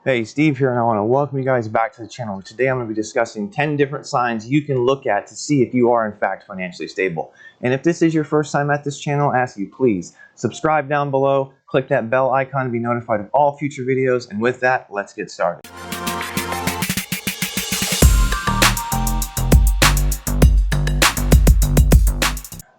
Hey, Steve here, and I want to welcome you guys back to the channel. Today I'm going to be discussing 10 different signs you can look at to see if you are in fact financially stable. And if this is your first time at this channel, I ask you please subscribe down below, click that bell icon to be notified of all future videos, and with that, let's get started.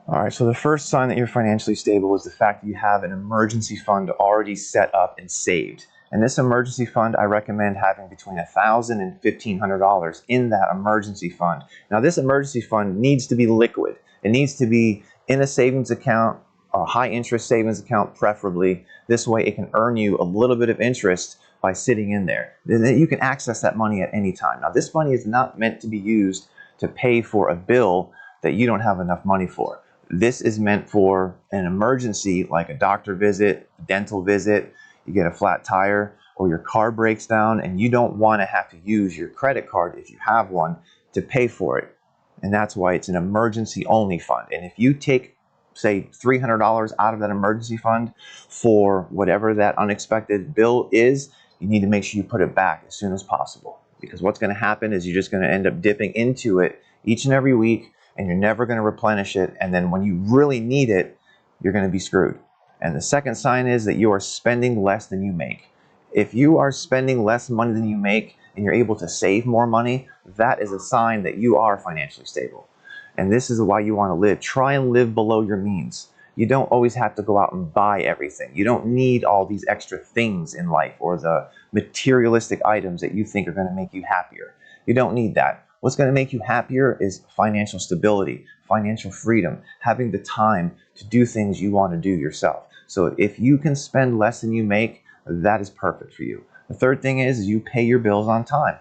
Alright, so the first sign that you're financially stable is the fact that you have an emergency fund already set up and saved. And this emergency fund, I recommend having between $1,000 and $1,500 in that emergency fund. Now, this emergency fund needs to be liquid. It needs to be in a savings account, a high interest savings account preferably. This way it can earn you a little bit of interest by sitting in there. Then you can access that money at any time. Now, this money is not meant to be used to pay for a bill that you don't have enough money for. This is meant for an emergency like a doctor visit, dental visit, you get a flat tire, or your car breaks down and you don't want to have to use your credit card, if you have one, to pay for it. And that's why it's an emergency only fund. And if you take, say, $300 out of that emergency fund for whatever that unexpected bill is, you need to make sure you put it back as soon as possible. Because what's going to happen is you're just going to end up dipping into it each and every week, and you're never going to replenish it. And then when you really need it, you're going to be screwed. And the second sign is that you are spending less than you make. If you are spending less money than you make and you're able to save more money, that is a sign that you are financially stable. And this is why you want to live. Try and live below your means. You don't always have to go out and buy everything. You don't need all these extra things in life or the materialistic items that you think are going to make you happier. You don't need that. What's going to make you happier is financial stability, financial freedom, having the time to do things you want to do yourself. So if you can spend less than you make, that is perfect for you. The third thing is you pay your bills on time.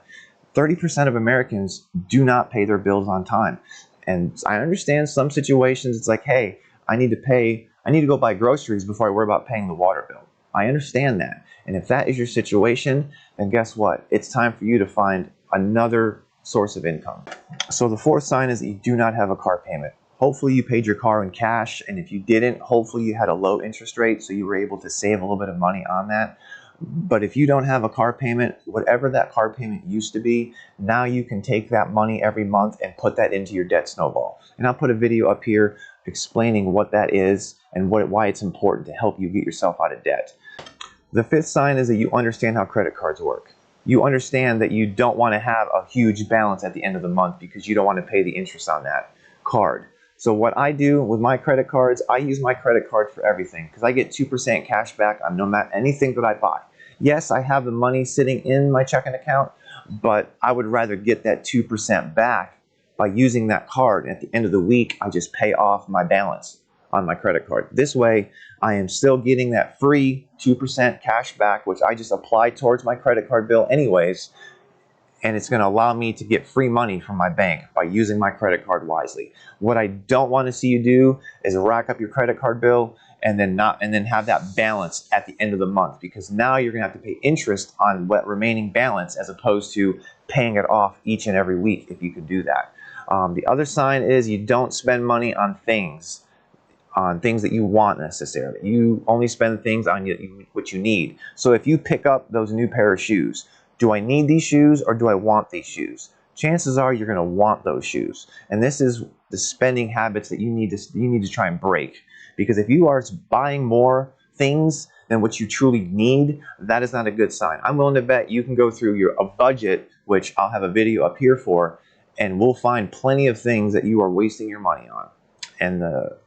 30% of Americans do not pay their bills on time. And I understand some situations it's like, hey, I need to go buy groceries before I worry about paying the water bill. I understand that. And if that is your situation, then guess what? It's time for you to find another source of income. So the fourth sign is that you do not have a car payment. Hopefully you paid your car in cash, and if you didn't, hopefully you had a low interest rate so you were able to save a little bit of money on that. But if you don't have a car payment, whatever that car payment used to be, now you can take that money every month and put that into your debt snowball. And I'll put a video up here explaining what that is and why it's important to help you get yourself out of debt. The fifth sign is that you understand how credit cards work. You understand that you don't want to have a huge balance at the end of the month because you don't want to pay the interest on that card. So what I do with my credit cards, I use my credit card for everything because I get 2% cash back on no matter anything that I buy. Yes, I have the money sitting in my checking account, but I would rather get that 2% back by using that card. At the end of the week, I just pay off my balance on my credit card. This way, I am still getting that free 2% cash back, which I just apply towards my credit card bill anyways, and it's going to allow me to get free money from my bank by using my credit card wisely. What I don't want to see you do is rack up your credit card bill and then have that balance at the end of the month, because now you're going to have to pay interest on what remaining balance as opposed to paying it off each and every week if you could do that. The other sign is you don't spend money on things that you want necessarily. You only spend things on what you need. So if you pick up those new pair of shoes, do I need these shoes or do I want these shoes? Chances are you're going to want those shoes. And this is the spending habits that you need to try and break. Because if you are buying more things than what you truly need, that is not a good sign. I'm willing to bet you can go through a budget, which I'll have a video up here for, and we'll find plenty of things that you are wasting your money on. And the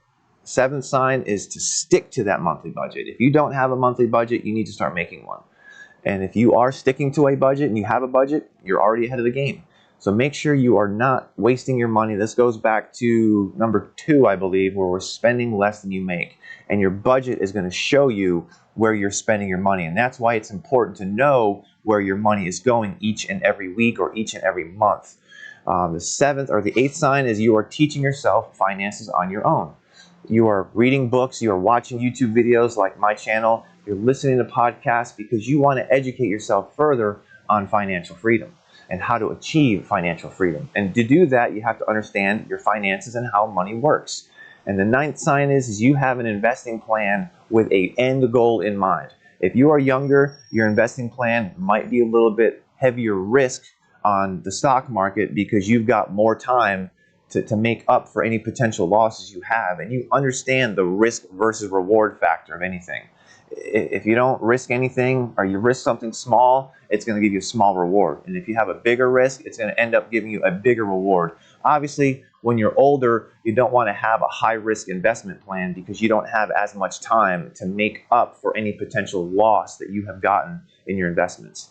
seventh sign is to stick to that monthly budget. If you don't have a monthly budget, you need to start making one. And if you are sticking to a budget and you have a budget, you're already ahead of the game. So make sure you are not wasting your money. This goes back to number 2, I believe, where we're spending less than you make. And your budget is going to show you where you're spending your money. And that's why it's important to know where your money is going each and every week or each and every month. The seventh or the eighth sign is you are teaching yourself finances on your own. You are reading books, you are watching YouTube videos like my channel, you're listening to podcasts because you want to educate yourself further on financial freedom and how to achieve financial freedom. And to do that, you have to understand your finances and how money works. And the ninth sign is you have an investing plan with an end goal in mind. If you are younger, your investing plan might be a little bit heavier risk on the stock market because you've got more time to make up for any potential losses you have, and you understand the risk versus reward factor of anything. If you don't risk anything, or you risk something small, it's going to give you a small reward. And if you have a bigger risk, it's going to end up giving you a bigger reward. Obviously, when you're older, you don't want to have a high-risk investment plan because you don't have as much time to make up for any potential loss that you have gotten in your investments.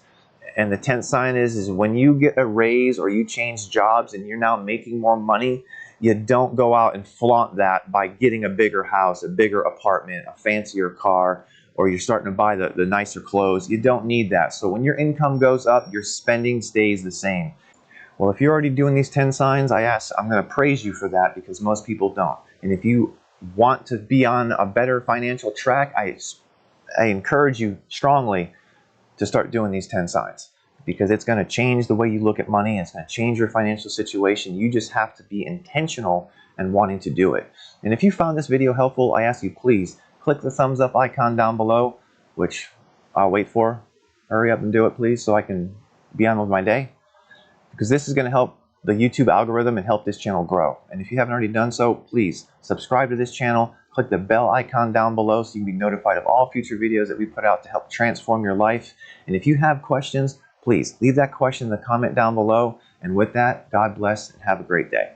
And the 10th sign is when you get a raise or you change jobs and you're now making more money, you don't go out and flaunt that by getting a bigger house, a bigger apartment, a fancier car, or you're starting to buy the nicer clothes. You don't need that. So when your income goes up, your spending stays the same. Well, if you're already doing these 10 signs, I'm going to praise you for that because most people don't. And if you want to be on a better financial track, I encourage you strongly to start doing these 10 signs because it's going to change the way you look at money. It's going to change your financial situation. You just have to be intentional and wanting to do it. And if you found this video helpful, I ask you please click the thumbs up icon down below, which I'll wait for. Hurry up and do it, please, so I can be on with my day. Because this is going to help the YouTube algorithm and help this channel grow. And if you haven't already done so, please subscribe to this channel. Click the bell icon down below so you can be notified of all future videos that we put out to help transform your life. And if you have questions, please leave that question in the comment down below. And with that, God bless and have a great day.